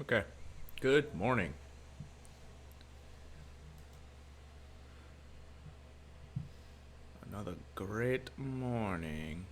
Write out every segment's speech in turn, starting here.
Okay. Good morning. Another great morning.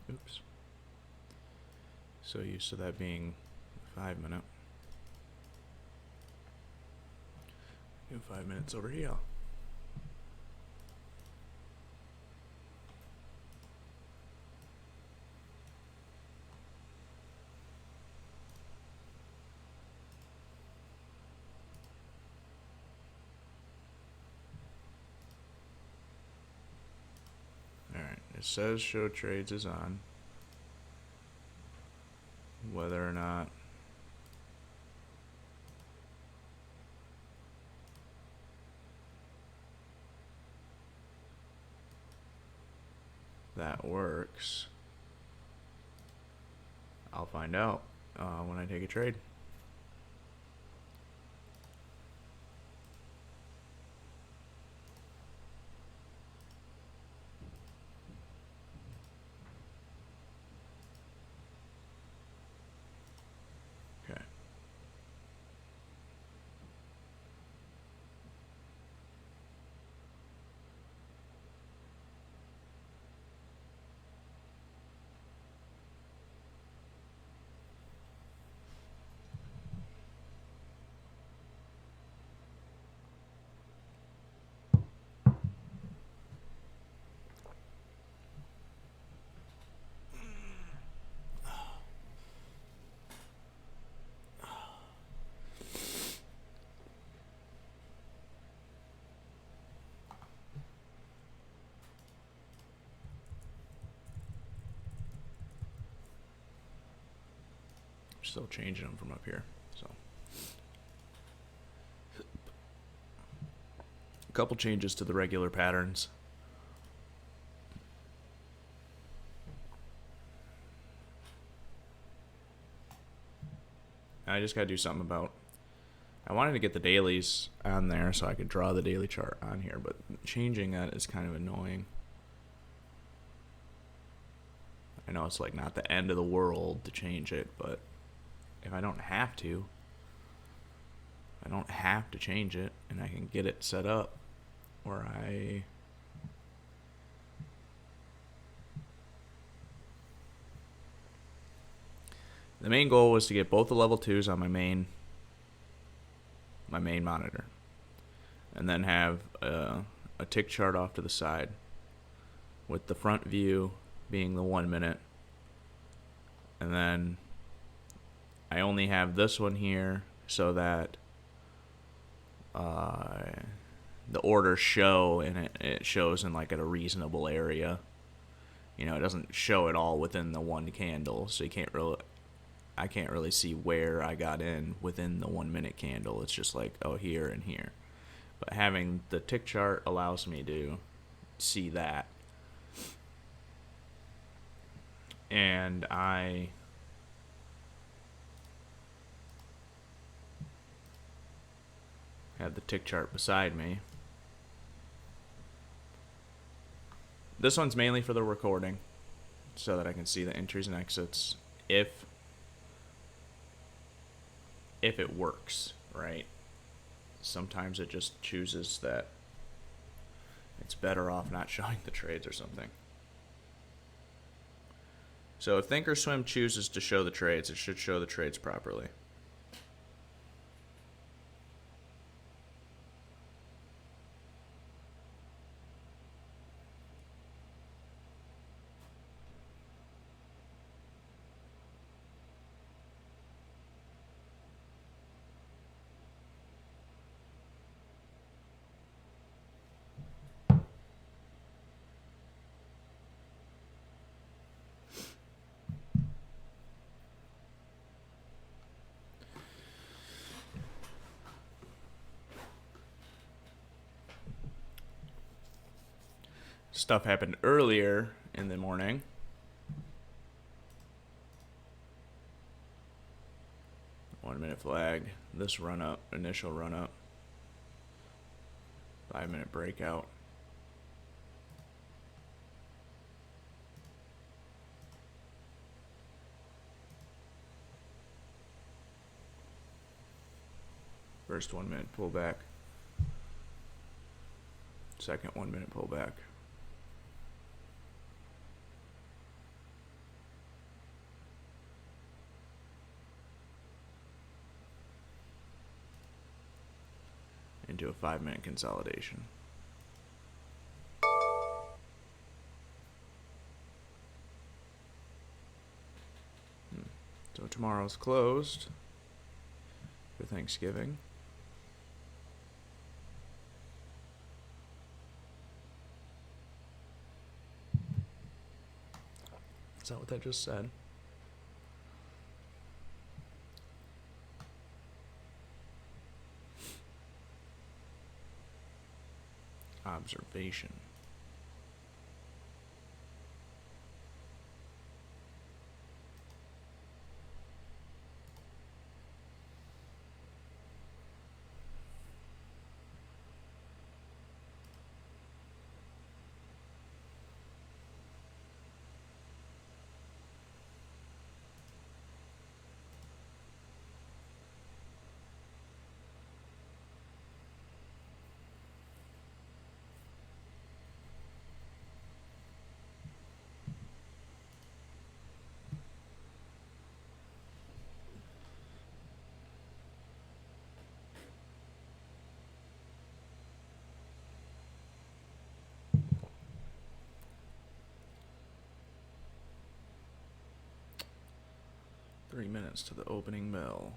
Oops. So used to that being 5 minute. Do 5 minutes over here. Alright, it says show trades is on. Whether or not that works, I'll find out when I take a trade. Okay. Still changing them from up here. So a couple changes to the regular patterns. I just gotta do something about. I wanted to get the dailies on there so I could draw the daily chart on here, but changing that is kind of annoying. I know it's like not the end of the world to change it, but if I don't have to, change it, and I can get it set up where the main goal was to get both the level 2s on my main monitor, and then have a tick chart off to the side with the front view being the 1 minute, and then I only have this one here so that the orders show, and it shows in like at a reasonable area, It doesn't show it all within the one candle, so I can't really see where I got in within the 1 minute candle. It's just like, oh, here and here. But having the tick chart allows me to see that. And I have the tick chart beside me. This one's mainly for the recording, so that I can see the entries and exits if it works, right? Sometimes it just chooses that it's better off not showing the trades or something. So if Thinkorswim chooses to show the trades, it should show the trades properly. Stuff happened earlier in the morning. One-minute flag. This run up, initial run up. 5-minute breakout. First 1-minute pullback. Second 1-minute pullback. Into a 5-minute consolidation. So tomorrow's closed for Thanksgiving. Is that what that just said? Observation. Three minutes to the opening bell.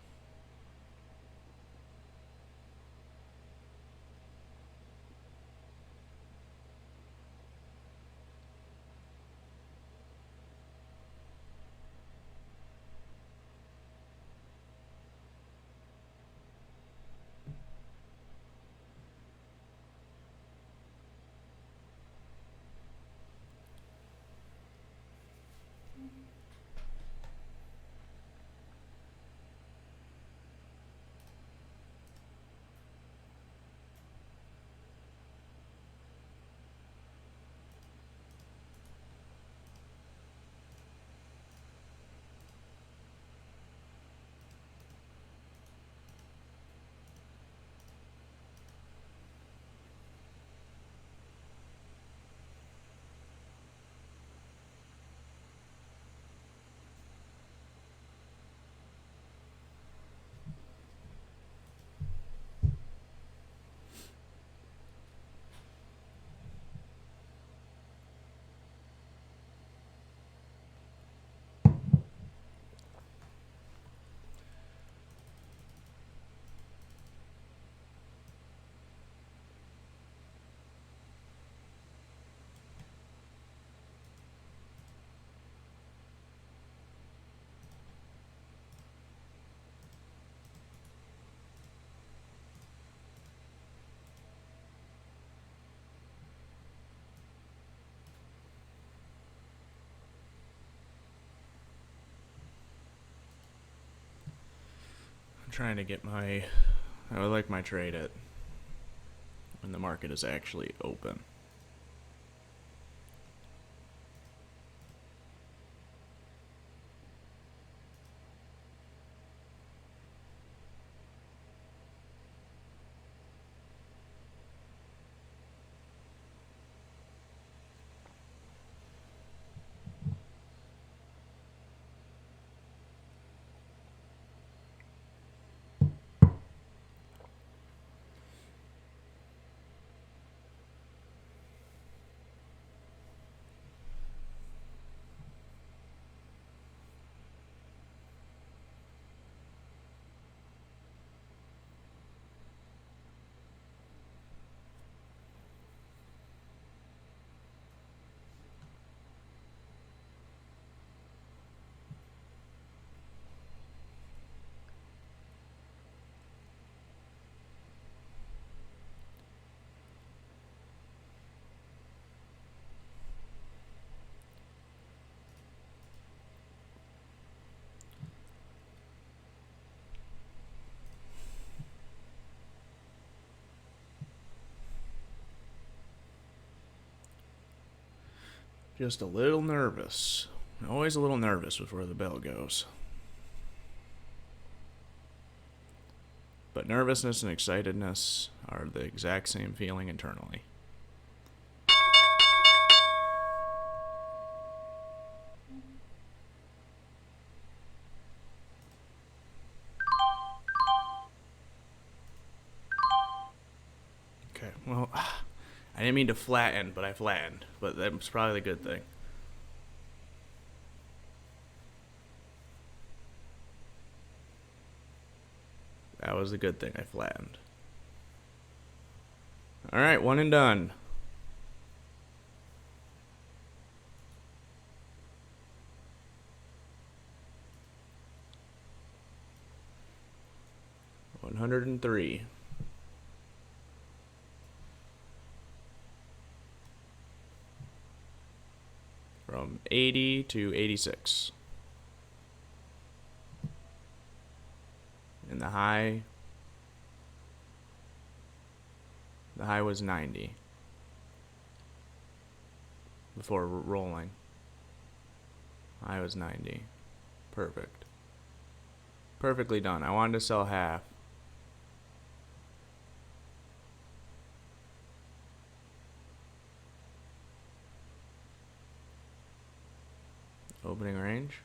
I'm trying to get I would like my trade at when the market is actually open. Just a little nervous. Always a little nervous before the bell goes. But nervousness and excitedness are the exact same feeling internally. Okay, well, I didn't mean to flatten, but I flattened. But that's probably the good thing. That was the good thing, I flattened. Alright, one and done. $103. From 80 to 86. And the high was 90 before rolling. High was 90. Perfect. Perfectly done. I wanted to sell half. Opening range.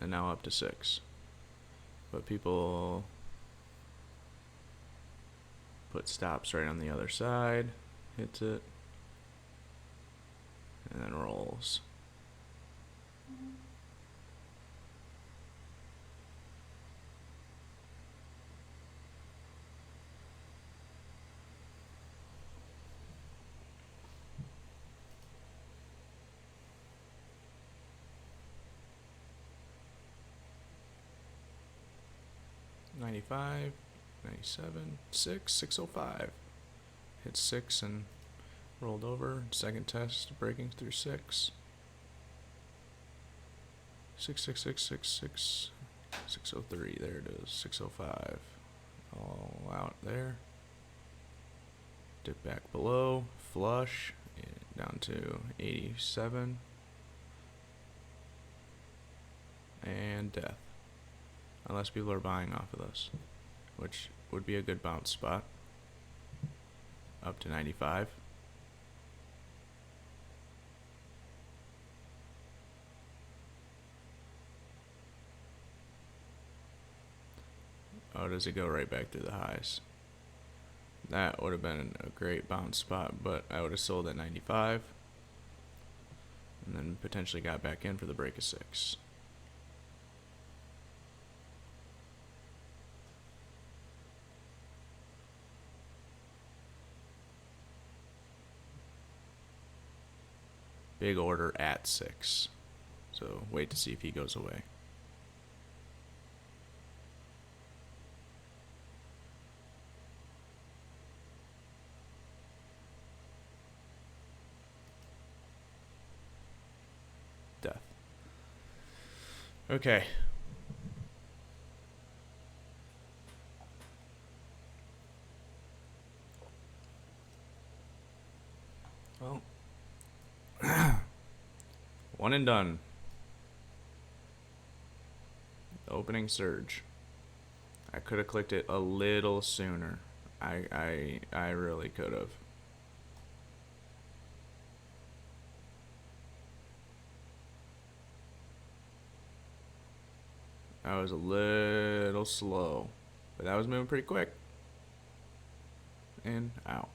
And now up to 6. But people put stops right on the other side. Hits it. And then rolls. $95, $97, $6, $605. Hit 6 and rolled over. Second test, breaking through 6. 66666 603. There it is. 605. All out there. Dip back below. Flush. Down to 87. And death. Unless people are buying off of this, which would be a good bounce spot. Up to 95. Oh, does it go right back through the highs? That would have been a great bounce spot, but I would have sold at 95. And then potentially got back in for the break of 6. Big order at 6. So wait to see if he goes away. Death. Okay. Well, one and done. Opening surge. I could have clicked it a little sooner. I really could have. I was a little slow, but that was moving pretty quick. And out.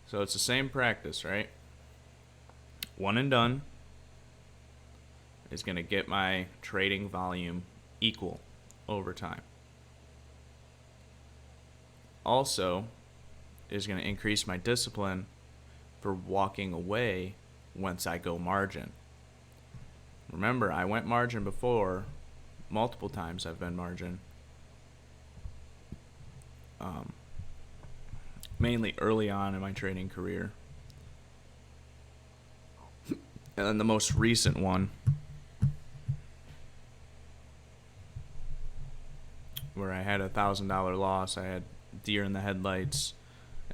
So it's the same practice, right? One and done is going to get my trading volume equal over time. Also, is going to increase my discipline for walking away once I go margin. Remember, I went margin before. Multiple times I've been margin. Mainly early on in my trading career. And then the most recent one, where I had $1,000 loss. I had deer in the headlights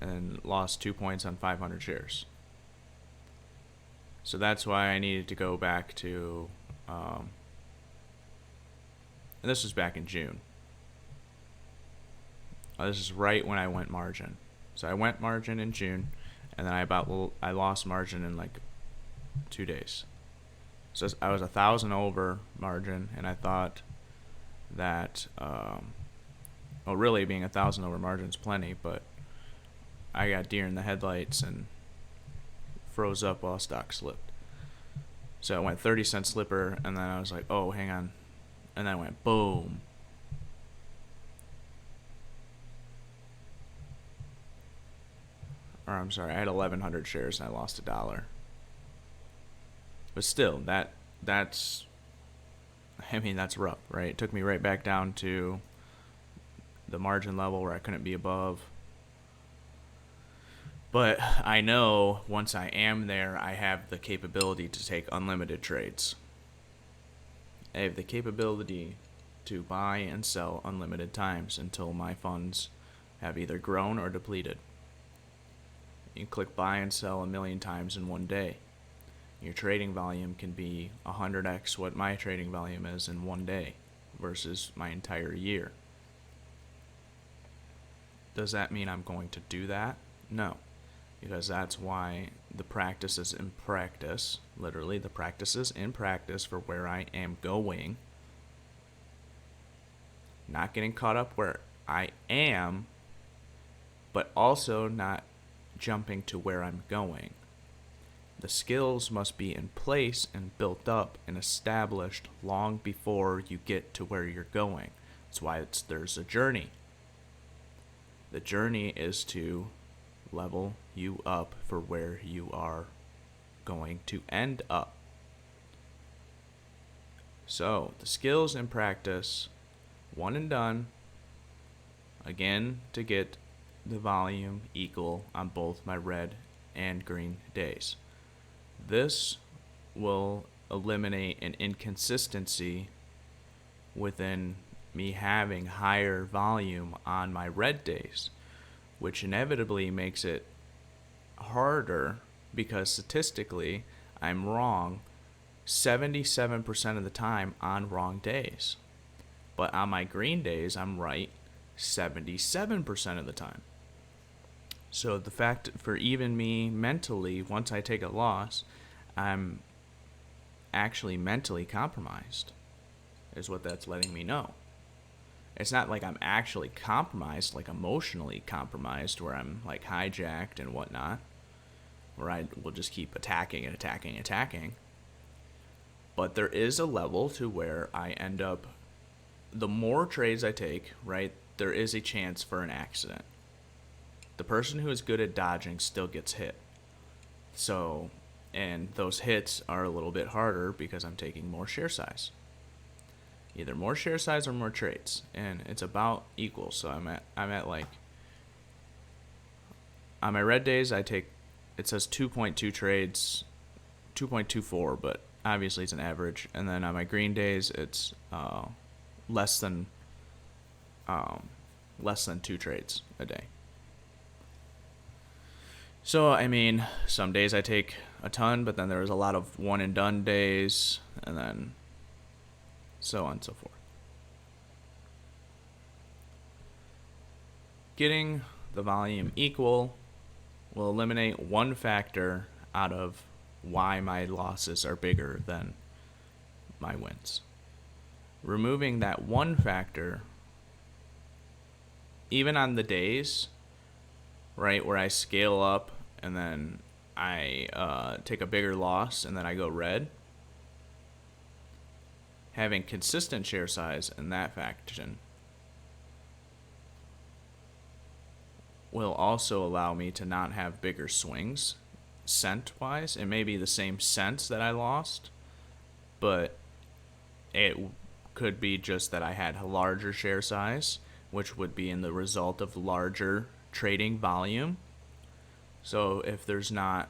and lost 2 points on 500 shares. So that's why I needed to go back to, and this was back in June. This is right when I went margin. So I went margin in June, and then I lost margin in like 2 days. So I was 1,000 over margin, and I thought that, really being 1,000 over margin is plenty, but I got deer in the headlights and froze up while stock slipped. So it went 30-cent slipper, and then I was like, oh, hang on. And then it went boom. Or I'm sorry, I had 1,100 shares and I lost $1. But still, that's rough, right? It took me right back down to the margin level where I couldn't be above. But I know once I am there, I have the capability to take unlimited trades. I have the capability to buy and sell unlimited times until my funds have either grown or depleted. You can click buy and sell 1,000,000 times in one day. Your trading volume can be 100x what my trading volume is in one day versus my entire year. Does that mean I'm going to do that? No, because that's why the practices in practice, literally the practices in practice for where I am going, not getting caught up where I am, but also not jumping to where I'm going. The skills must be in place and built up and established long before you get to where you're going. That's why there's a journey. The journey is to level you up for where you are going to end up. So, the skills and practice, one and done, again, to get the volume equal on both my red and green days. This will eliminate an inconsistency within me having higher volume on my red days, which inevitably makes it harder because statistically I'm wrong 77% of the time on wrong days. But on my green days, I'm right 77% of the time. So the fact for even me mentally, once I take a loss, I'm actually mentally compromised, is what that's letting me know. It's not like I'm actually compromised, like emotionally compromised, where I'm like hijacked and whatnot, where I will just keep attacking and attacking and attacking. But there is a level to where I end up, the more trades I take, right, there is a chance for an accident. The person who is good at dodging still gets hit. So, and those hits are a little bit harder because I'm taking more share size. either more share size or more trades, and it's about equal. So I'm at like, on my red days I take, it says 2.2 trades, 2.24, but obviously it's an average. And then on my green days it's less than 2 trades a day. So I mean, some days I take a ton, but then there's a lot of one and done days, and then so on and so forth. Getting the volume equal will eliminate one factor out of why my losses are bigger than my wins. Removing that one factor, even on the days, right, where I scale up and then I take a bigger loss and then I go red, having consistent share size in that faction will also allow me to not have bigger swings cent-wise. It may be the same cents that I lost, but it could be just that I had a larger share size, which would be in the result of larger trading volume. So if there's not,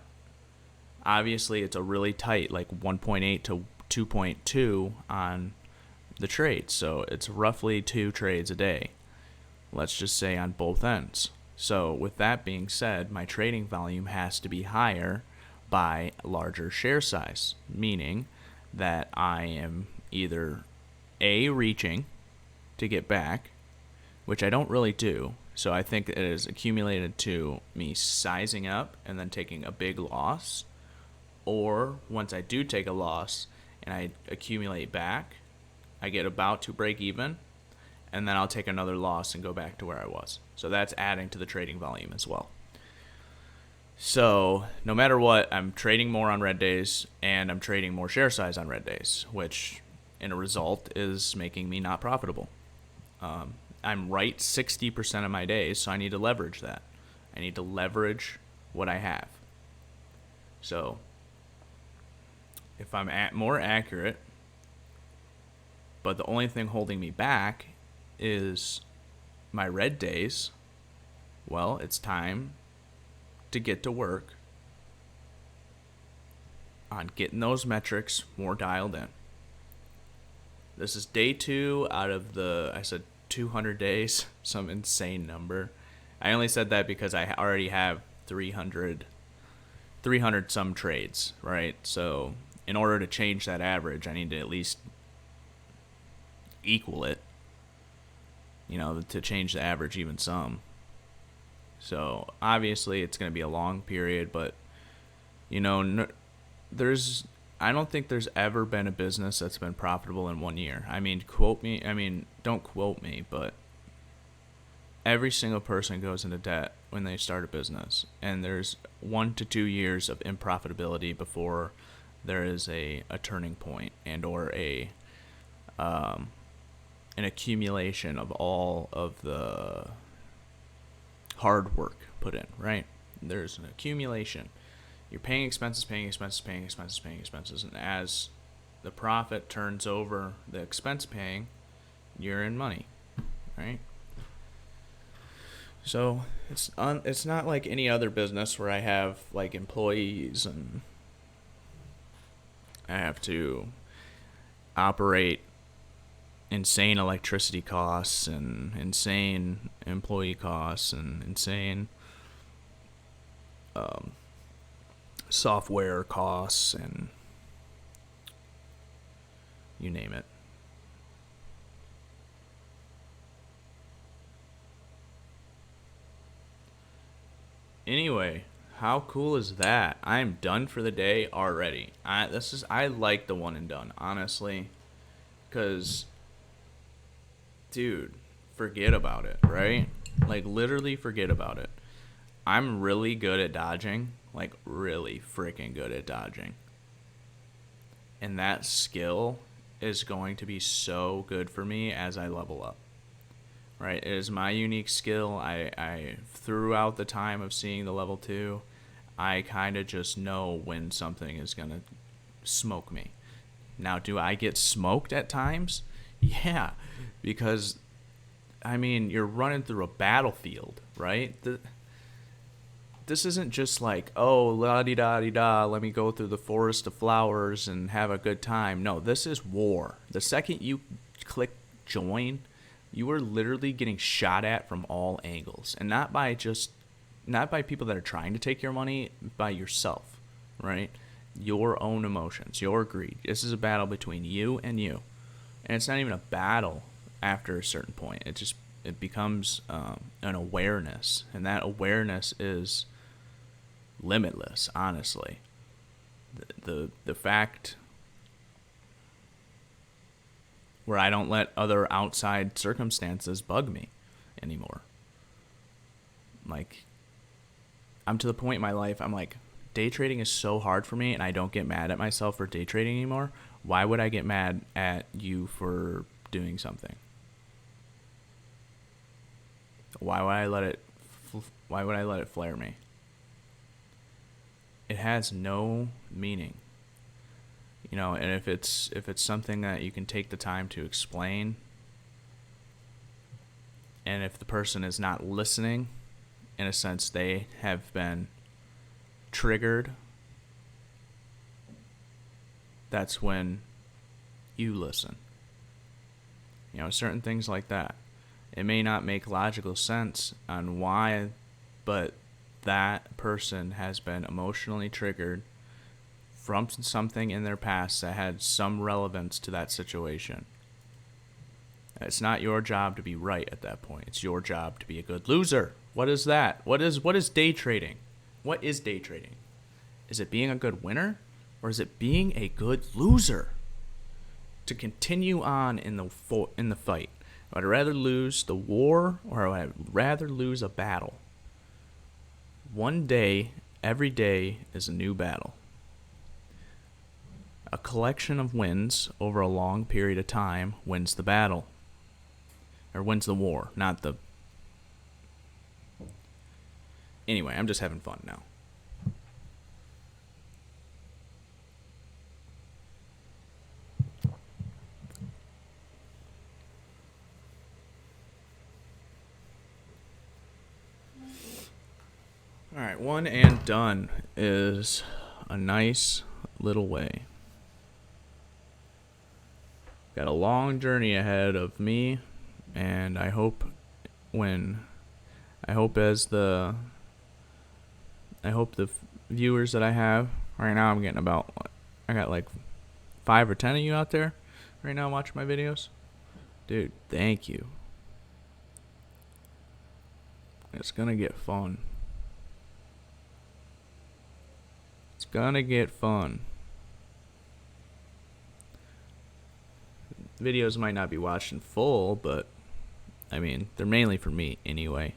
obviously it's a really tight, like 1.8 to 2.2 on the trade. So it's roughly 2 trades a day, let's just say, on both ends. So with that being said, my trading volume has to be higher by larger share size, meaning that I am either A, reaching to get back, which I don't really do. So I think it is accumulated to me sizing up and then taking a big loss. Or once I do take a loss and I accumulate back, I get about to break even, and then I'll take another loss and go back to where I was. So that's adding to the trading volume as well. So no matter what, I'm trading more on red days and I'm trading more share size on red days, which in a result is making me not profitable. I'm right 60% of my days, so I need to leverage that. I need to leverage what I have. So if I'm more accurate, but the only thing holding me back is my red days, well, it's time to get to work on getting those metrics more dialed in. This is day 2 out of the, I said 200 days, some insane number. I only said that because I already have 300 some trades, right? So in order to change that average, I need to at least equal it, to change the average even some. So obviously it's going to be a long period, but I don't think there's ever been a business that's been profitable in 1 year. Don't quote me, but every single person goes into debt when they start a business, and there's 1 to 2 years of improfitability before there is a turning point and or an accumulation of all of the hard work put in, right? There's an accumulation. You're paying expenses, and as the profit turns over the expense paying, you're in money, right? So it's not like any other business where I have like employees and I have to operate insane electricity costs and insane employee costs and insane software costs and you name it. Anyway, how cool is that? I'm done for the day already. I like the one and done, honestly, because dude, forget about it, right? Like literally forget about it. I'm really good at dodging, like really freaking good at dodging. And that skill is going to be so good for me as I level up. Right? It is my unique skill. I throughout the time of seeing the level 2, I kind of just know when something is going to smoke me. Now, do I get smoked at times? Yeah, because I mean, you're running through a battlefield, right? This isn't just like, oh, la di da di da, let me go through the forest of flowers and have a good time. No, this is war. The second you click join, you are literally getting shot at from all angles, and not by people that are trying to take your money, by yourself, right? Your own emotions, your greed. This is a battle between you and you, and it's not even a battle after a certain point. It becomes an awareness, and that awareness is limitless. Honestly, the fact where I don't let other outside circumstances bug me anymore. Like, I'm to the point in my life, I'm like, day trading is so hard for me, and I don't get mad at myself for day trading anymore. Why would I get mad at you for doing something? Why would I let it? Why would I let it flare me? It has no meaning, you know. And if it's something that you can take the time to explain, and if the person is not listening, in a sense, they have been triggered, that's when you listen. You know, certain things like that. It may not make logical sense on why, but that person has been emotionally triggered from something in their past that had some relevance to that situation. It's not your job to be right at that point. It's your job to be a good loser. What is that? What is day trading? What is day trading? Is it being a good winner, or is it being a good loser? To continue on in the fight. I'd rather lose the war, or I'd rather lose a battle. One day, every day is a new battle. A collection of wins over a long period of time wins the battle. Or wins the war, not the... Anyway, I'm just having fun now. Alright, one and done is a nice little way. Got a long journey ahead of me, and I hope the viewers that I have right now, I'm getting about, I got like 5 or 10 of you out there right now watching my videos. Dude, thank you. It's gonna get fun. It's gonna get fun. Videos might not be watched in full, but I mean, they're mainly for me anyway.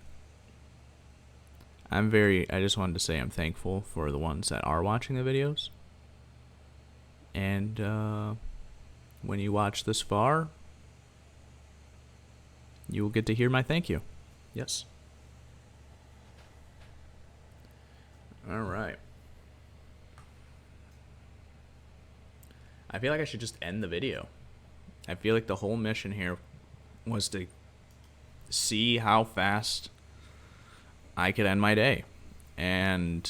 I just wanted to say I'm thankful for the ones that are watching the videos. And when you watch this far, you will get to hear my thank you. Yes. All right. I feel like I should just end the video. I feel like the whole mission here was to see how fast I could end my day. And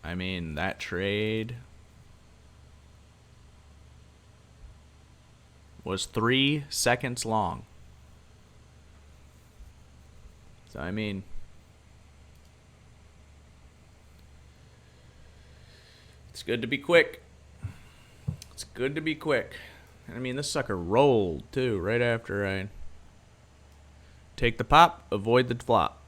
I mean, that trade was 3 seconds long. So I mean, it's good to be quick. It's good to be quick. I mean, this sucker rolled too right after I take the pop, avoid the flop.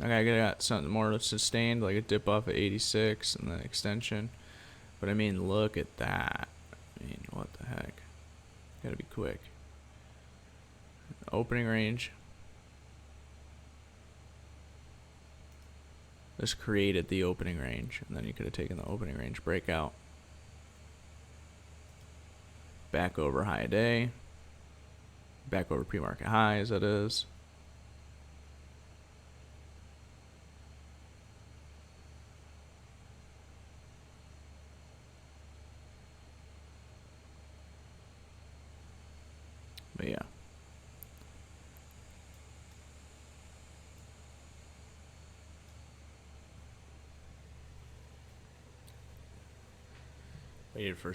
Okay, I got something more sustained, like a dip off at 86 and then extension. But I mean, look at that. I mean, what the heck? Gotta be quick. Opening range. This created the opening range, and then you could have taken the opening range breakout. Back over high day. Back over pre-market highs, that is. yeah. Waited for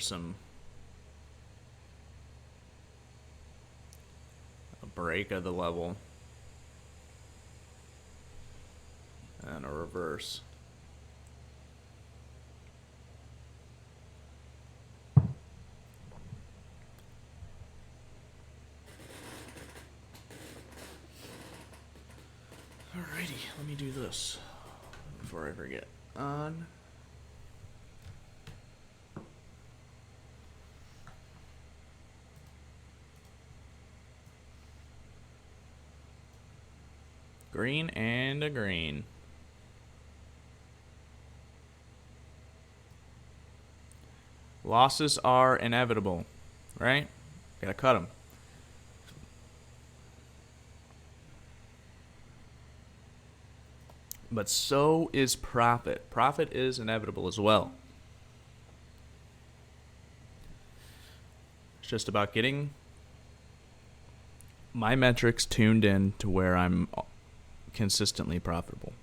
a break of the level. And a reverse. Alrighty, let me do this before I forget. On. Green and a green. Losses are inevitable, right? Gotta cut them. But so is profit. Profit is inevitable as well. It's just about getting my metrics tuned in to where I'm consistently profitable.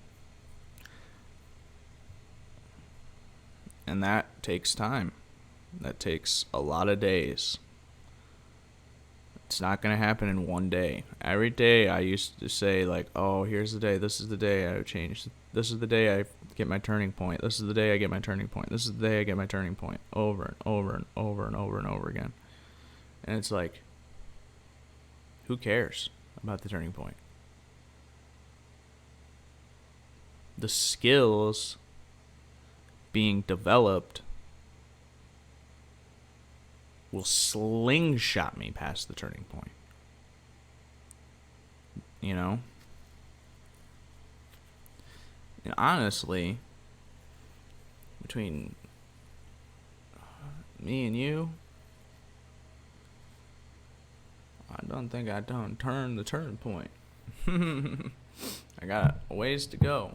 And that takes time. That takes a lot of days. It's not going to happen in one day. Every day I used to say, like, oh, here's the day. This is the day I change. This is the day I get my turning point. This is the day I get my turning point. This is the day I get my turning point. Over and over and over and over and over again. And it's like, who cares about the turning point? The skills being developed will slingshot me past the turning point. You know? And honestly, between me and you, I don't think I done turned the turning point. I got a ways to go.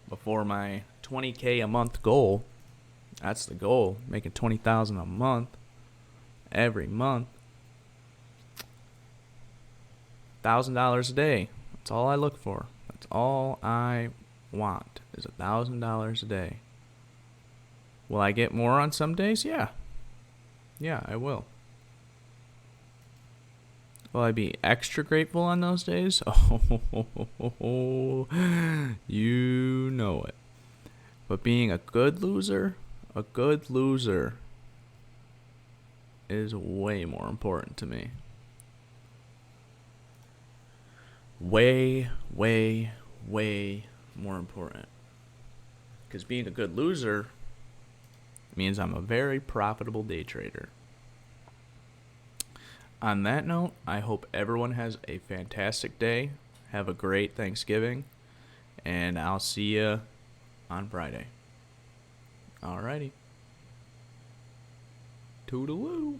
Before my 20K a month goal. That's the goal, making $20,000 a month every month. $1,000 a day. That's all I look for. That's all I want is $1,000 a day. Will I get more on some days? Yeah. Yeah, I will. Will I be extra grateful on those days? Oh, you know it. But being a good loser is way more important to me. Way, way, way more important. Because being a good loser means I'm a very profitable day trader. On that note, I hope everyone has a fantastic day. Have a great Thanksgiving. And I'll see you on Friday. Alrighty. Toodaloo.